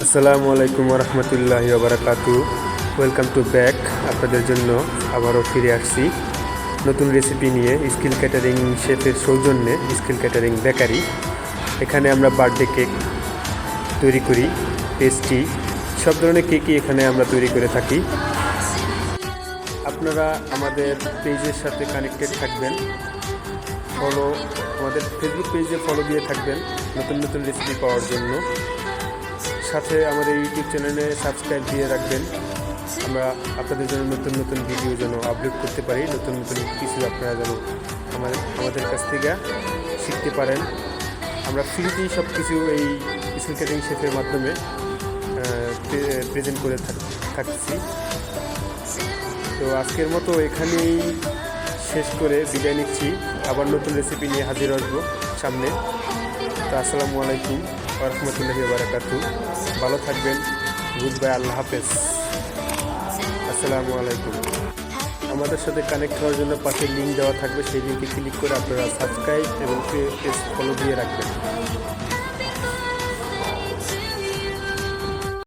আসসালামু আলাইকুম রহমতুল্লাহি বারাকাতু। Welcome to back. আপনাদের জন্য আবারও ফিরে আসছি নতুন রেসিপি নিয়ে স্কিল ক্যাটারিং শেফের সৌজন্যে স্কিল ক্যাটারিং বেকারি। এখানে আমরা বার্থডে কেক তৈরি করি, পেস্ট্রি, সব ধরনের কেকই এখানে আমরা তৈরি করে থাকি। আপনারা আমাদের পেজের সাথে কানেক্টেড থাকবেন, আমাদের ফেসবুক পেজে ফলো দিয়ে থাকবেন নতুন নতুন রেসিপি পাওয়ার জন্য। সাথে আমাদের ইউটিউব চ্যানেলে সাবস্ক্রাইব দিয়ে রাখবেন। আমরা আপনাদের জন্য নতুন নতুন ভিডিও যেন আপলোড করতে পারি, নতুন নতুন কিছু আপনারা যেন আমাদের কাছ থেকে শিখতে পারেন। আমরা ফ্রিতেই সব কিছু এই স্কিল ক্যাটারিং শেফের মাধ্যমে প্রেজেন্ট করে থাকছি। তো আজকের মতো এখানেই শেষ করে বিদায় নিচ্ছি। আবার নতুন রেসিপি নিয়ে হাজির আসবো সামনে। তো আসসালামু আলাইকুম রহমতুল্লাহি বারাকাতু। ভালো থাকবেন। গুড বাই, আল্লাহ হাফেজ। আসসালামু আলাইকুম। আমাদের সাথে কানেক্ট হওয়ার জন্য পাশে লিঙ্ক দেওয়া থাকবে, সেই লিঙ্কে ক্লিক করে আপনারা সাবস্ক্রাইব এবং পেজ ফলো দিয়ে রাখবেন।